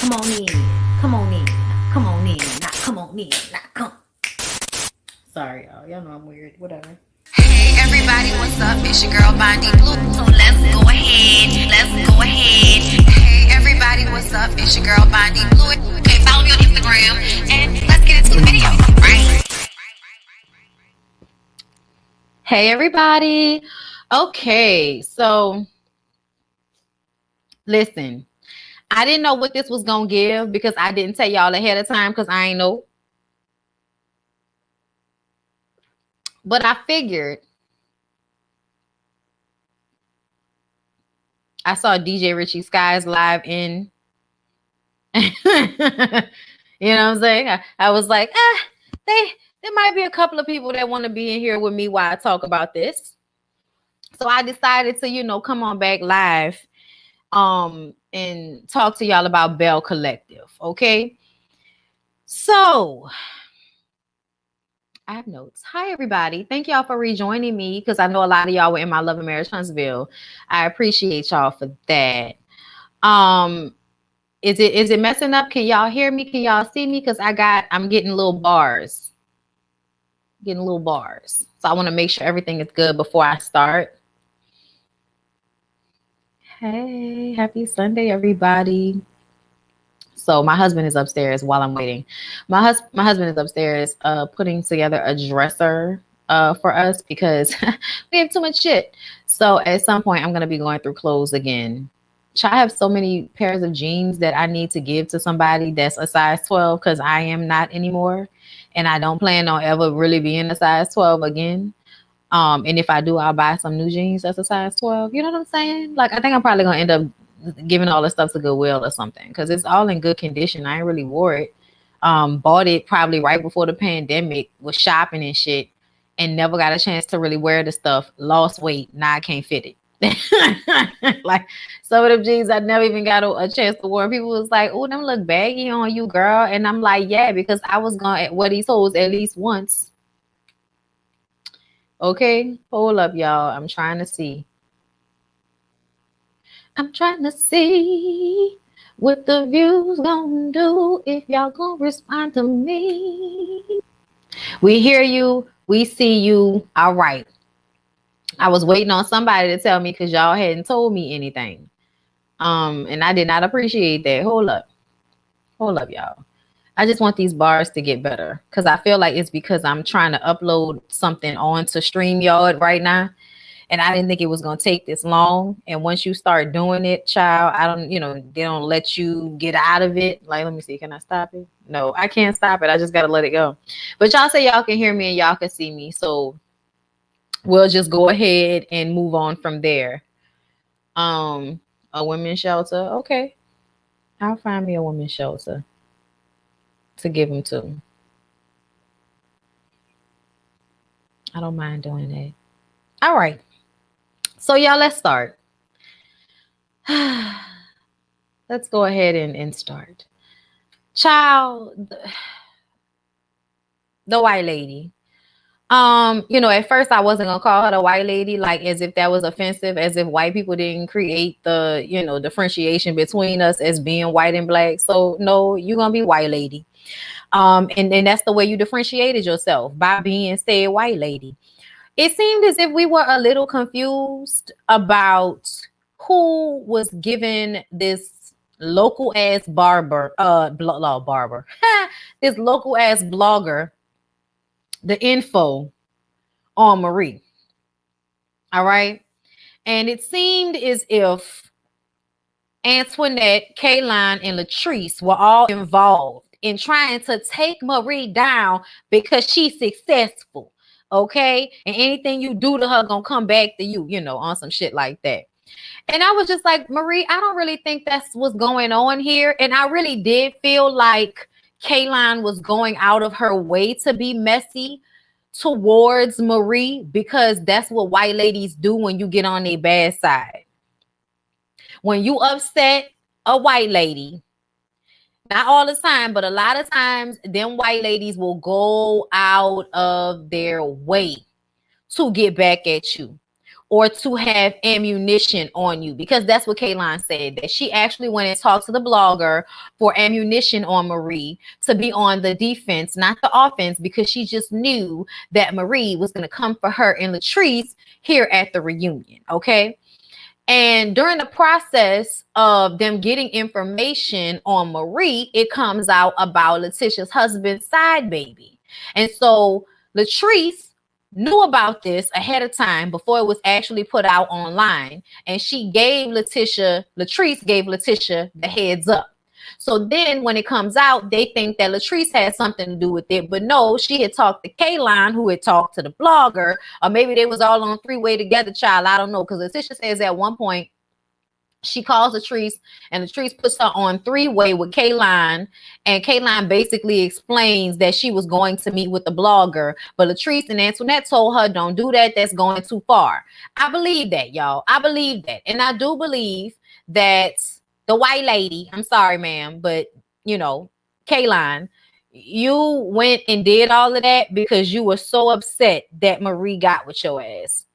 Come on in. Come on in. Come on in. Not come on in. Not come. Sorry, y'all. Y'all know I'm weird. Whatever. Hey everybody, what's up? It's your girl Bondi Blue. So let's go ahead. Let's go ahead. Hey everybody, what's up? It's your girl Bondi Blue. Okay, follow me on Instagram and let's get into the video. Right? Hey everybody. Okay, so listen. I didn't know what this was gonna give because I didn't tell y'all ahead of time because I ain't know. But I figured I saw DJ Richie Skies live in. You know what I'm saying? I was like, there might be a couple of people that want to be in here with me while I talk about this. So I decided to, come on back live and talk to y'all about Belle Collective. Okay. So I have notes. Hi, everybody. Thank y'all for rejoining me because I know a lot of y'all were in my Love and Marriage Huntsville. I appreciate y'all for that. Is it messing up? Can y'all hear me? Can y'all see me? Because I'm getting little bars. So I want to make sure everything is good before I start. Hey, happy Sunday, everybody. So my husband is upstairs while I'm waiting. My husband is upstairs putting together a dresser for us because we have too much shit. So at some point I'm going to be going through clothes again. I have so many pairs of jeans that I need to give to somebody that's a size 12 because I am not anymore. And I don't plan on ever really being a size 12 again. And if I do, I'll buy some new jeans that's a size 12. You know what I'm saying? Like, I think I'm probably going to end up giving all the stuff to Goodwill or something because it's all in good condition. I ain't really wore it. Bought it probably right before the pandemic, was shopping and shit, and never got a chance to really wear the stuff. Lost weight. Now I can't fit it. Like some of them jeans I never even got a chance to wear. People was like, oh, them look baggy on you, girl. And I'm like, yeah, because I was going to wear these hoes at least once. Okay, hold up, y'all. I'm trying to see what the views gonna do if y'all gonna respond to me. We hear you. We see you. All right. I was waiting on somebody to tell me because y'all hadn't told me anything. And I did not appreciate that. Hold up, y'all. I just want these bars to get better because I feel like it's because I'm trying to upload something onto StreamYard right now. And I didn't think it was going to take this long. And once you start doing it, child, I don't, they don't let you get out of it. Like, let me see. Can I stop it? No, I can't stop it. I just got to let it go. But y'all say y'all can hear me and y'all can see me. So we'll just go ahead and move on from there. A women's shelter. Okay. I'll find me a women's shelter to give them to. I don't mind doing that. All right. So y'all, let's start. Let's go ahead and start. Child, the white lady. At first I wasn't gonna call her the white lady, like as if that was offensive, as if white people didn't create the, differentiation between us as being white and black. So no, you're gonna be white lady. And that's the way you differentiated yourself, by being said white lady. It seemed as if we were a little confused about who was given this local ass barber, this local ass blogger, the info on Marie. All right. And it seemed as if Antoinette, Kaylin, and Latrice were all involved in trying to take Marie down because she's successful. Okay. And anything you do to her gonna come back to you, on some shit like that. And I was just like, Marie, I don't really think that's what's going on here. And I really did feel like Kaylin was going out of her way to be messy towards Marie, because that's what white ladies do when you get on their bad side. When you upset a white lady, not all the time, but a lot of times, them white ladies will go out of their way to get back at you or to have ammunition on you, because that's what Kaylin said, that she actually went and talked to the blogger for ammunition on Marie to be on the defense, not the offense, because she just knew that Marie was going to come for her and Latrice here at the reunion. Okay. And during the process of them getting information on Marie, it comes out about Letitia's husband's side baby. And so Latrice knew about this ahead of time before it was actually put out online. And Latrice gave Letitia the heads up. So then when it comes out, they think that Latrice had something to do with it. But no, she had talked to Kaylin, who had talked to the blogger, or maybe they was all on three-way together, child. I don't know. Because Letitia says at one point, she calls Latrice, and Latrice puts her on three-way with Kaylin, and Kaylin basically explains that she was going to meet with the blogger, but Latrice and Antoinette told her, don't do that, that's going too far. I believe that, y'all. I believe that. And I do believe that the white lady, I'm sorry, ma'am, but, Kaylin, you went and did all of that because you were so upset that Marie got with your ass.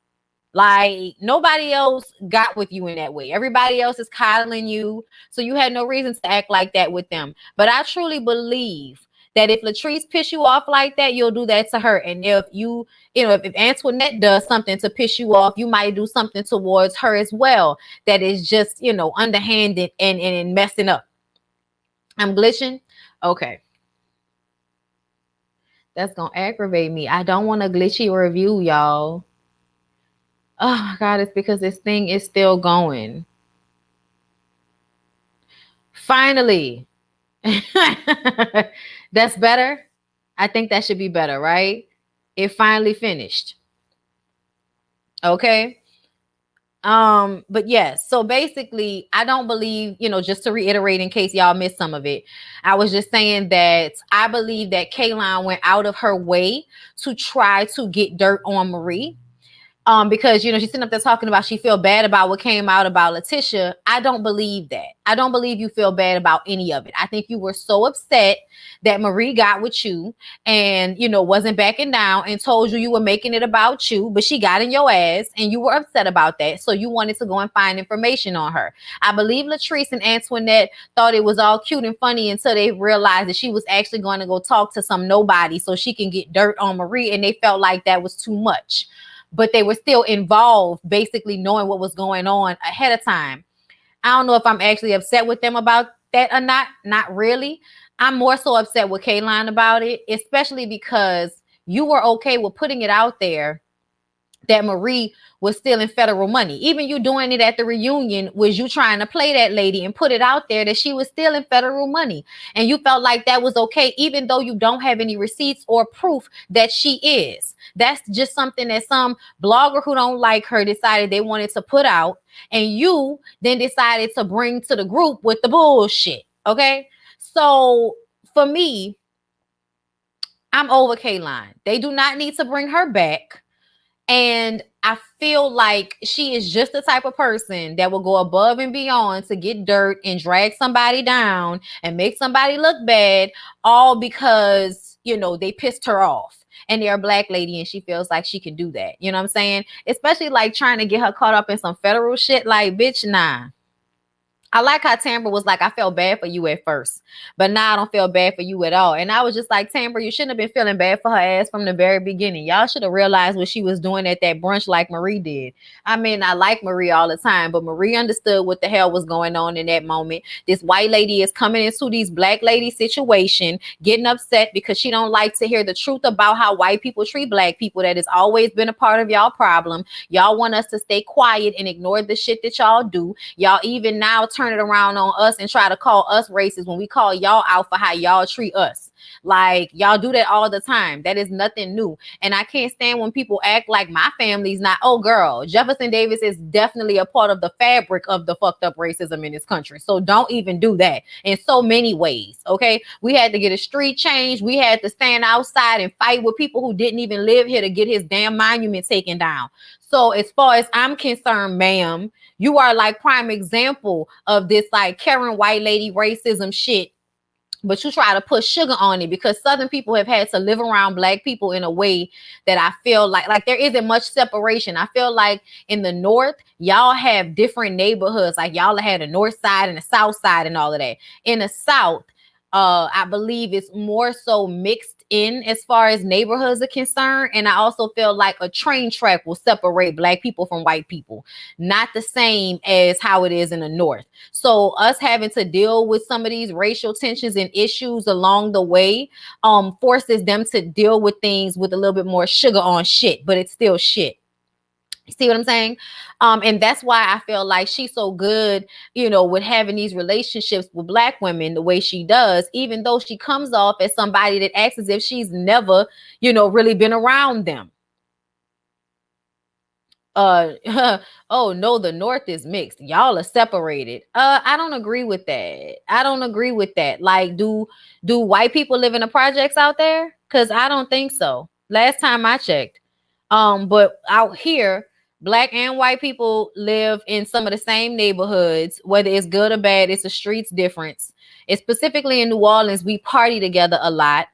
Like, nobody else got with you in that way. Everybody else is coddling you. So you had no reason to act like that with them. But I truly believe that if Latrice piss you off like that, you'll do that to her. And if if Antoinette does something to piss you off, you might do something towards her as well. That is just, underhanded and messing up. I'm glitching. Okay. That's going to aggravate me. I don't want a glitchy review, y'all. Oh my God, it's because this thing is still going. Finally. That's better. I think that should be better, right? It finally finished. Okay. But yes, so basically, I don't believe, just to reiterate in case y'all missed some of it, I was just saying that I believe that Kaylin went out of her way to try to get dirt on Marie. Because, she's sitting up there talking about she feel bad about what came out about Letitia. I don't believe that. I don't believe you feel bad about any of it. I think you were so upset that Marie got with you and, wasn't backing down and told you were making it about you, but she got in your ass and you were upset about that. So you wanted to go and find information on her. I believe Latrice and Antoinette thought it was all cute and funny until they realized that she was actually going to go talk to some nobody so she can get dirt on Marie. And they felt like that was too much. But they were still involved, basically knowing what was going on ahead of time. I don't know if I'm actually upset with them about that or not. Not really. I'm more so upset with Kayline about it, especially because you were okay with putting it out there that Marie was stealing federal money. Even you doing it at the reunion was you trying to play that lady and put it out there that she was stealing federal money. And you felt like that was okay, even though you don't have any receipts or proof that she is. That's just something that some blogger who don't like her decided they wanted to put out. And you then decided to bring to the group with the bullshit. Okay. So for me, I'm over Kayline. They do not need to bring her back. And I feel like she is just the type of person that will go above and beyond to get dirt and drag somebody down and make somebody look bad, all because, you know, they pissed her off. And they're a black lady and she feels like she can do that. You know what I'm saying? Especially like trying to get her caught up in some federal shit. Like, bitch, nah. I like how Tambra was like, I felt bad for you at first, but now I don't feel bad for you at all. And I was just like, Tambra, you shouldn't have been feeling bad for her ass from the very beginning. Y'all should have realized what she was doing at that brunch like Marie did. I mean, I like Marie all the time, but Marie understood what the hell was going on in that moment. This white lady is coming into these black lady situation, getting upset because she don't like to hear the truth about how white people treat black people. That has always been a part of y'all problem. Y'all want us to stay quiet and ignore the shit that y'all do. Y'all even now turn it around on us and try to call us racist when we call y'all out for how y'all treat us. Like, y'all do that all the time. That is nothing new. And I can't stand when people act like my family's not. Oh, girl, Jefferson Davis is definitely a part of the fabric of the fucked up racism in this country. So don't even do that in so many ways. Okay. We had to get a street change. We had to stand outside and fight with people who didn't even live here to get his damn monument taken down. So as far as I'm concerned, ma'am, you are like prime example of this like Karen white lady racism shit. But you try to put sugar on it because Southern people have had to live around black people in a way that I feel like there isn't much separation. I feel like in the North, y'all have different neighborhoods. Like y'all had a North side and a South side and all of that. In the South, I believe it's more so mixed in as far as neighborhoods are concerned. And I also feel like a train track will separate black people from white people. Not the same as how it is in the North. So us having to deal with some of these racial tensions and issues along the way forces them to deal with things with a little bit more sugar on shit, but it's still shit. See what I'm saying? And that's why I feel like she's so good, you know, with having these relationships with black women the way she does, even though she comes off as somebody that acts as if she's never, you know, really been around them. Oh no, the North is mixed. Y'all are separated. I don't agree with that. I don't agree with that. Like, do white people live in the projects out there? Because I don't think so. Last time I checked. But out here, black and white people live in some of the same neighborhoods, whether it's good or bad, it's a streets difference. It's specifically in New Orleans, we party together a lot.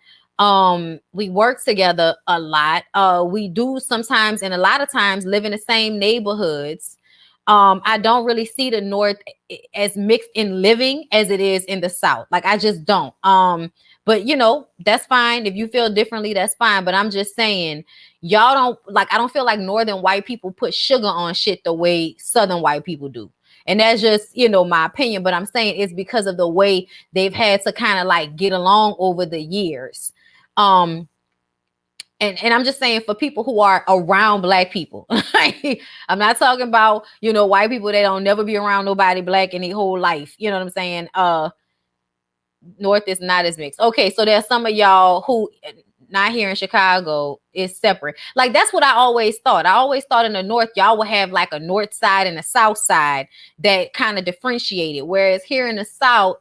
We work together a lot. We do sometimes and a lot of times live in the same neighborhoods. I don't really see the North as mixed in living as it is in the South. Like, I just don't. But you know, that's fine. If you feel differently, that's fine. But I'm just saying, y'all don't like, I don't feel like Northern white people put sugar on shit the way Southern white people do. And that's just, you know, my opinion. But I'm saying it's because of the way they've had to kind of like get along over the years. And I'm just saying for people who are around black people, I'm not talking about, you know, white people that don't never be around nobody black in their whole life. You know what I'm saying? North is not as mixed. Okay, so there's some of y'all who not here in Chicago is separate. Like, that's what I always thought. I always thought in the North, y'all would have like a North side and a South side that kind of differentiated. Whereas here in the South,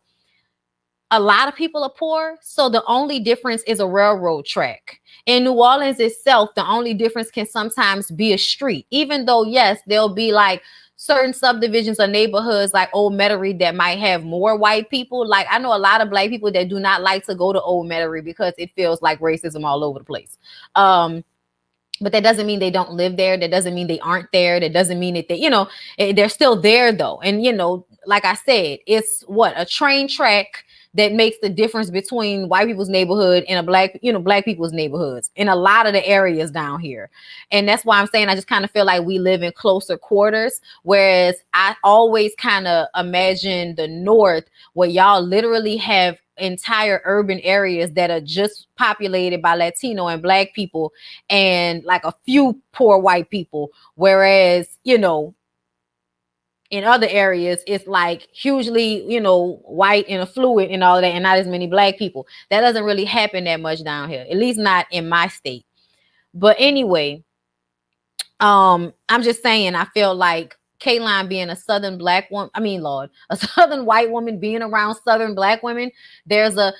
a lot of people are poor, so the only difference is a railroad track. In New Orleans itself, the only difference can sometimes be a street, even though, yes, there'll be like certain subdivisions or neighborhoods like Old Metairie that might have more white people. Like, I know a lot of black people that do not like to go to Old Metairie because it feels like racism all over the place. But that doesn't mean they don't live there. That doesn't mean they aren't there. That doesn't mean that they, you know, they're still there though. And, you know, like I said, it's what, a train track that makes the difference between white people's neighborhood and a black people's neighborhoods in a lot of the areas down here. And that's why I'm saying I just kind of feel like we live in closer quarters. Whereas I always kind of imagine the North, where y'all literally have entire urban areas that are just populated by Latino and black people and like a few poor white people. Whereas, in other areas, it's like hugely, white and affluent and all of that, and not as many black people. That doesn't really happen that much down here, at least not in my state. But anyway, I'm just saying, I feel like Kayline being a Southern black woman, a Southern white woman being around Southern black women, there's a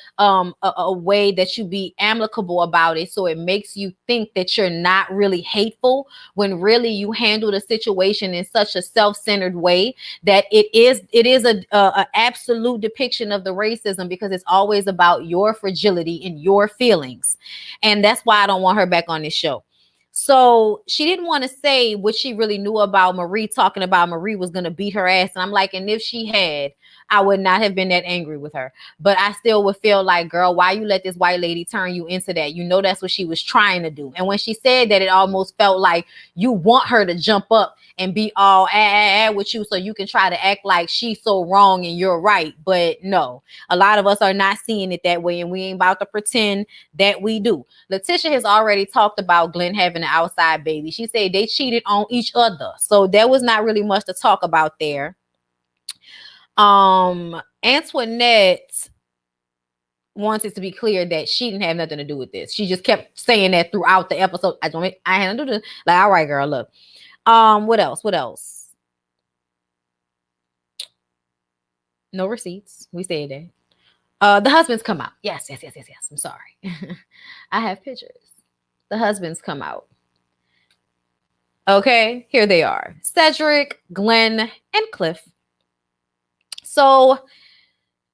way that you be amicable about it. So it makes you think that you're not really hateful, when really you handle the situation in such a self-centered way that it is a absolute depiction of the racism, because it's always about your fragility and your feelings. And that's why I don't want her back on this show. So she didn't want to say what she really knew about Marie, talking about Marie was going to beat her ass. And I'm like, and if she had, I would not have been that angry with her. But I still would feel like, girl, why you let this white lady turn you into that? That's what she was trying to do. And when she said that, it almost felt like you want her to jump up and be all with you so you can try to act like she's so wrong and you're right. But no, a lot of us are not seeing it that way, and we ain't about to pretend that we do. Letitia has already talked about Glenn having an outside baby. She said they cheated on each other, so there was not really much to talk about there. Antoinette wanted to be clear that she didn't have nothing to do with this. She just kept saying that throughout the episode. I had to do this. Like, all right, girl, look. What else? No receipts. We said that. The husbands come out. Yes. I'm sorry. I have pictures. The husbands come out. Okay, here they are. Cedric, Glenn, and Cliff. So,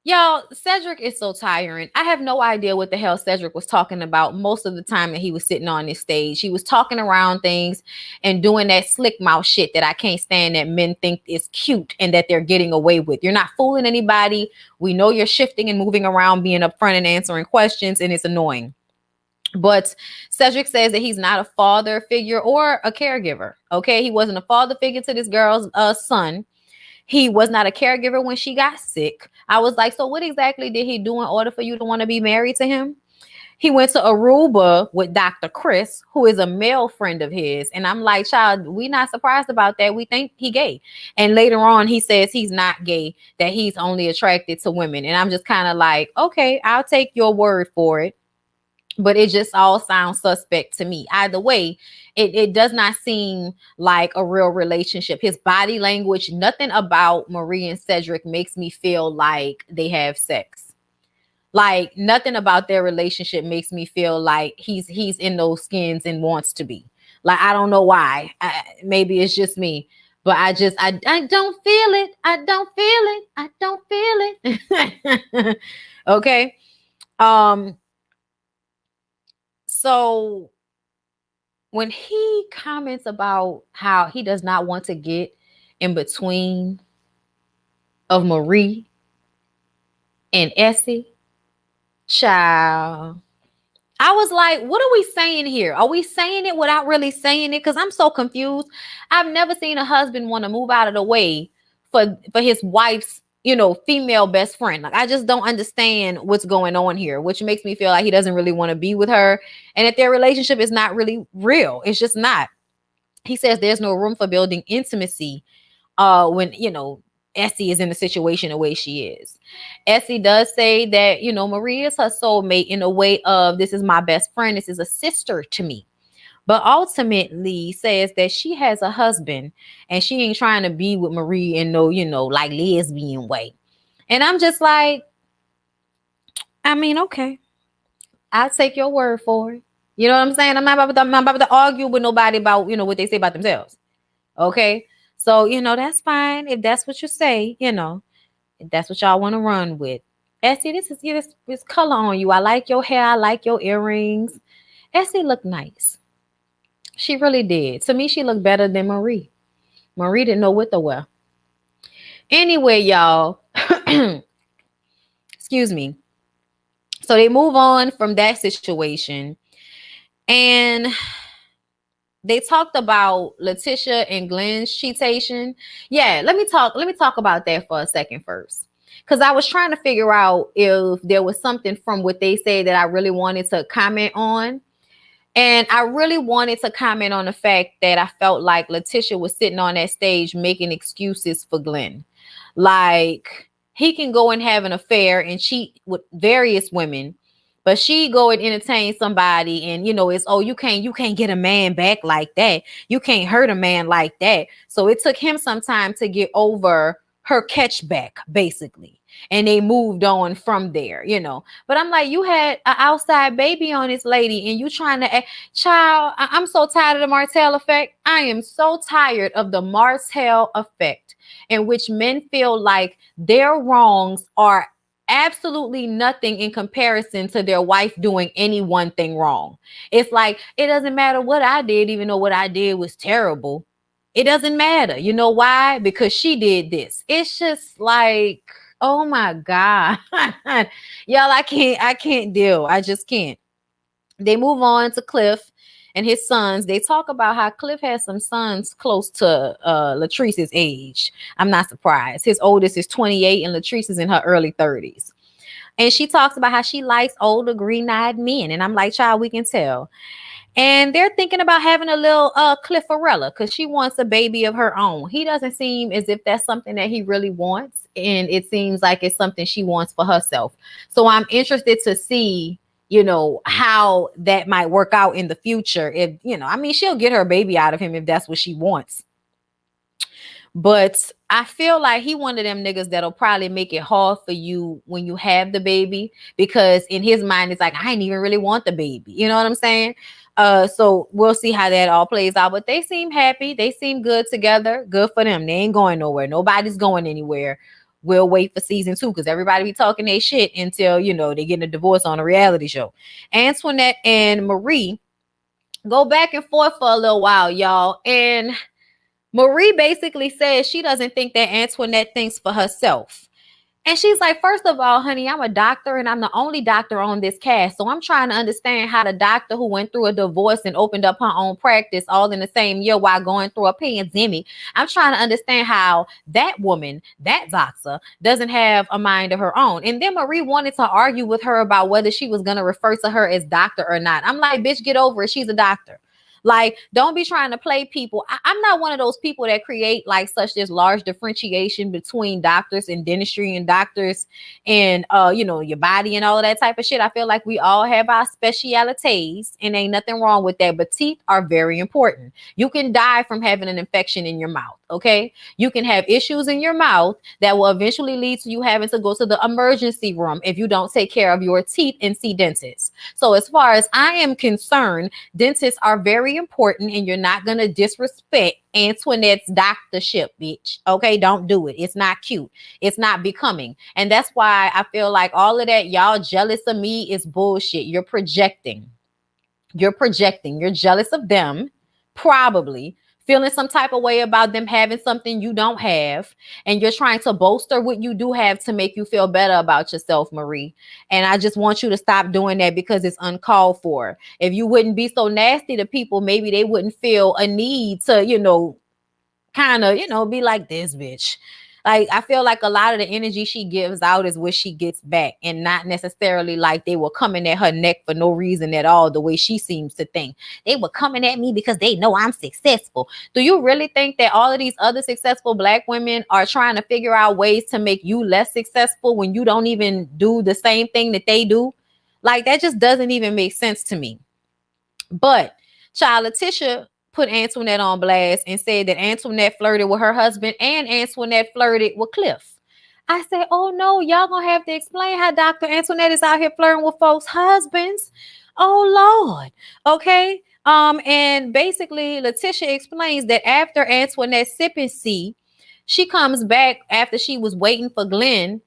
y'all, Cedric is so tiring. I have no idea what the hell Cedric was talking about most of the time that he was sitting on this stage. He was talking around things and doing that slick mouth shit that I can't stand, that men think is cute and that they're getting away with. You're not fooling anybody. We know you're shifting and moving around, being upfront and answering questions, and it's annoying. But Cedric says that he's not a father figure or a caregiver. Okay, he wasn't a father figure to this girl's son. He was not a caregiver when she got sick. I was like, so what exactly did he do in order for you to want to be married to him? He went to Aruba with Dr. Chris, who is a male friend of his. And I'm like, child, we not surprised about that. We think he gay. And later on, he says he's not gay, that he's only attracted to women. And I'm just kind of like, okay, I'll take your word for it. But it just all sounds suspect to me. Either way, it does not seem like a real relationship. His body language, nothing about Marie and Cedric makes me feel like they have sex. Like, nothing about their relationship makes me feel like he's in those skins and wants to be. Like, I don't know why. Maybe it's just me. But I don't feel it. I don't feel it. Okay. So when he comments about how he does not want to get in between of Marie and Essie, child, I was like, what are we saying here? Are we saying it without really saying it? Because I'm so confused. I've never seen a husband want to move out of the way for his wife's, female best friend. Like, I just don't understand what's going on here, which makes me feel like he doesn't really want to be with her and that their relationship is not really real. It's just not. He says there's no room for building intimacy when, Essie is in the situation the way she is. Essie does say that, Marie is her soulmate in a way of, this is my best friend. This is a sister to me. But ultimately says that she has a husband and she ain't trying to be with Marie in no, like lesbian way. And I'm just like, okay, I'll take your word for it. You know what I'm saying? I'm not about to argue with nobody about, what they say about themselves. Okay. So, that's fine. If that's what you say, if that's what y'all want to run with. Essie, this color on you. I like your hair. I like your earrings. Essie looked nice. She really did. To me, she looked better than Marie. Marie didn't know what to wear. Anyway, y'all. Excuse me. So they move on from that situation, and they talked about Letitia and Glenn's cheatation. Yeah, let me talk about that for a second first. Because I was trying to figure out if there was something from what they said that I really wanted to comment on. And I really wanted to comment on the fact that I felt like Letitia was sitting on that stage making excuses for Glenn. Like, he can go and have an affair and cheat with various women, but she go and entertain somebody, and it's, oh, you can't get a man back like that. You can't hurt a man like that. So it took him some time to get over her catchback, basically. And they moved on from there. But I'm like, you had an outside baby on this lady, and you trying to child. I'm so tired of the Martell effect. I am so tired of the Martell effect, in which men feel like their wrongs are absolutely nothing in comparison to their wife doing any one thing wrong. It's like, it doesn't matter what I did, even though what I did was terrible. It doesn't matter. You know why? Because she did this. It's just like, oh my God. Y'all, I can't deal. I just can't. They move on to Cliff and his sons. They talk about how Cliff has some sons close to Latrice's age. I'm not surprised. His oldest is 28 and Latrice is in her early 30s. And she talks about how she likes older green-eyed men. And I'm like, child, we can tell. And they're thinking about having a little Cliffarella because she wants a baby of her own. He doesn't seem as if that's something that he really wants. And it seems like it's something she wants for herself. So I'm interested to see, how that might work out in the future. If, she'll get her baby out of him if that's what she wants. But I feel like he one of them niggas that'll probably make it hard for you when you have the baby, because in his mind, it's like, I ain't even really want the baby. You know what I'm saying? So we'll see how that all plays out. But they seem happy. They seem good together. Good for them. They ain't going nowhere. Nobody's going anywhere. We'll wait for season 2 because everybody be talking their shit until, they get a divorce on a reality show. Antoinette and Marie go back and forth for a little while, y'all. And Marie basically says she doesn't think that Antoinette thinks for herself. And she's like, first of all, honey, I'm a doctor and I'm the only doctor on this cast. So I'm trying to understand how the doctor who went through a divorce and opened up her own practice all in the same year while going through a pandemic. I'm trying to understand how that woman, that doctor, doesn't have a mind of her own. And then Marie wanted to argue with her about whether she was going to refer to her as doctor or not. I'm like, bitch, get over it. She's a doctor. Like, don't be trying to play people. I'm not one of those people that create like such this large differentiation between doctors and dentistry and doctors and, your body and all of that type of shit. I feel like we all have our specialities and ain't nothing wrong with that. But teeth are very important. You can die from having an infection in your mouth. Okay. You can have issues in your mouth that will eventually lead to you having to go to the emergency room if you don't take care of your teeth and see dentists. So as far as I am concerned, dentists are very important, and you're not going to disrespect Antoinette's doctorship, bitch. Okay, don't do it. It's not cute. It's not becoming. And that's why I feel like all of that y'all jealous of me is bullshit. You're projecting. You're jealous of them, probably feeling some type of way about them having something you don't have, and you're trying to bolster what you do have to make you feel better about yourself, Marie. And I just want you to stop doing that because it's uncalled for. If you wouldn't be so nasty to people, maybe they wouldn't feel a need to, kind of, be like this bitch. Like, I feel like a lot of the energy she gives out is what she gets back, and not necessarily like they were coming at her neck for no reason at all, the way she seems to think. They were coming at me because they know I'm successful. Do you really think that all of these other successful Black women are trying to figure out ways to make you less successful when you don't even do the same thing that they do? Like, that just doesn't even make sense to me. But child, Letitia put Antoinette on blast and said that Antoinette flirted with her husband and Antoinette flirted with Cliff. I said, oh no, y'all gonna have to explain how Dr. Antoinette is out here flirting with folks' husbands. Oh Lord. Okay. And basically Letitia explains that after Antoinette sip and see, she comes back after she was waiting for Glenn.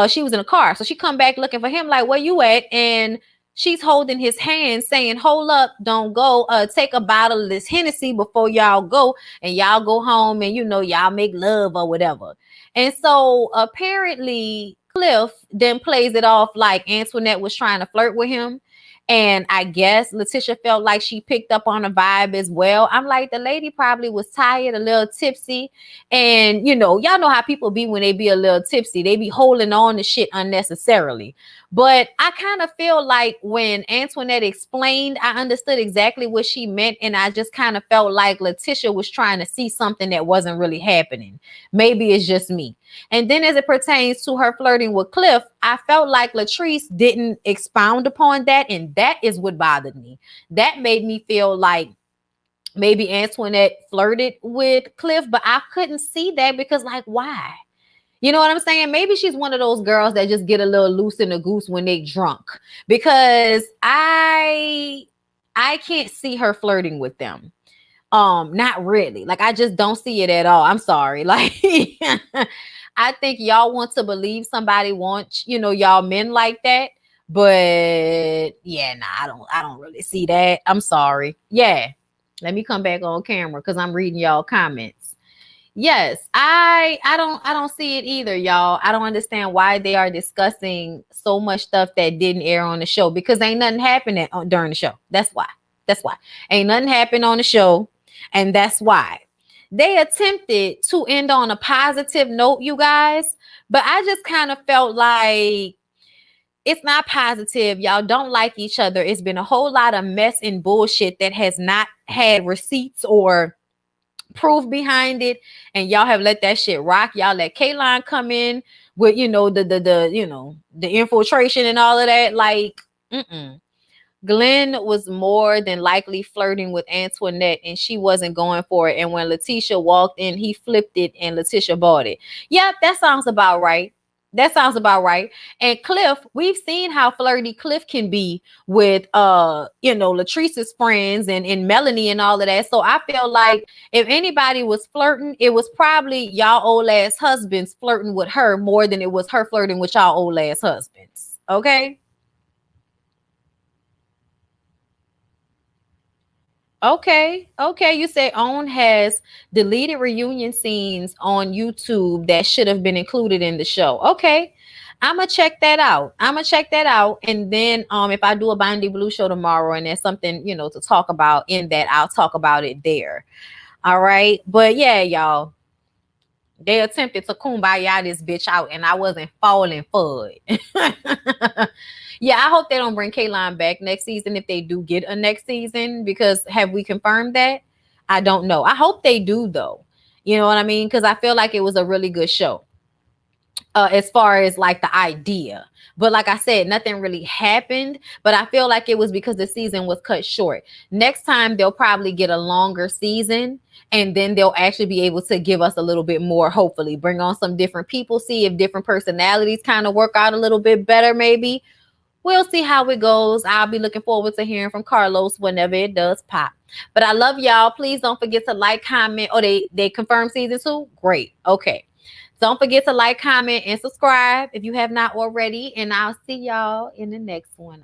She was in a car. So she come back looking for him, like, where you at? And she's holding his hand saying, hold up, don't go, take a bottle of this Hennessy before y'all go, and y'all go home and, y'all make love or whatever. And so apparently Cliff then plays it off like Antoinette was trying to flirt with him. And I guess Letitia felt like she picked up on a vibe as well. I'm like, the lady probably was tired, a little tipsy. And, y'all know how people be when they be a little tipsy. They be holding on to shit unnecessarily. But I kind of feel like when Antoinette explained, I understood exactly what she meant. And I just kind of felt like Letitia was trying to see something that wasn't really happening. Maybe it's just me. And then as it pertains to her flirting with Cliff, I felt like Latrice didn't expound upon that. And that is what bothered me. That made me feel like maybe Antoinette flirted with Cliff, but I couldn't see that because, like, why? You know what I'm saying? Maybe she's one of those girls that just get a little loose in the goose when they drunk, because I can't see her flirting with them. Not really. Like, I just don't see it at all. I'm sorry. Like, I think y'all want to believe somebody wants, y'all men like that. But yeah, nah, I don't really see that. I'm sorry. Yeah. Let me come back on camera because I'm reading y'all comments. Yes, I don't see it either, y'all. I don't understand why they are discussing so much stuff that didn't air on the show, because ain't nothing happened during the show. That's why. Ain't nothing happened on the show, and that's why. They attempted to end on a positive note, you guys, but I just kind of felt like it's not positive. Y'all don't like each other. It's been a whole lot of mess and bullshit that has not had receipts or proof behind it, and y'all have let that shit rock. Y'all let Kaylon come in with the infiltration and all of that. Like, Glenn was more than likely flirting with Antoinette, and she wasn't going for it. And when Letitia walked in, he flipped it and Letitia bought it. Yep, that sounds about right. And Cliff, we've seen how flirty Cliff can be with Latrice's friends and Melanie and all of that. So I feel like if anybody was flirting, it was probably y'all old ass husbands flirting with her more than it was her flirting with y'all old ass husbands. Okay. Okay. You say OWN has deleted reunion scenes on YouTube that should have been included in the show. Okay. I'm gonna check that out. And then if I do a Bondy Blue show tomorrow and there's something, to talk about in that, I'll talk about it there. All right. But yeah, y'all, they attempted to kumbaya this bitch out and I wasn't falling for it. Yeah, I hope they don't bring Kaylon back next season if they do get a next season, because have we confirmed that? I don't know. I hope they do, though. You know what I mean? Because I feel like it was a really good show as far as like the idea. But like I said, nothing really happened. But I feel like it was because the season was cut short. Next time, they'll probably get a longer season. And then they'll actually be able to give us a little bit more, hopefully. Bring on some different people. See if different personalities kind of work out a little bit better, maybe. We'll see how it goes. I'll be looking forward to hearing from Carlos whenever it does pop. But I love y'all. Please don't forget to like, comment. Oh, they confirmed season 2? Great. Okay. Don't forget to like, comment, and subscribe if you have not already. And I'll see y'all in the next one.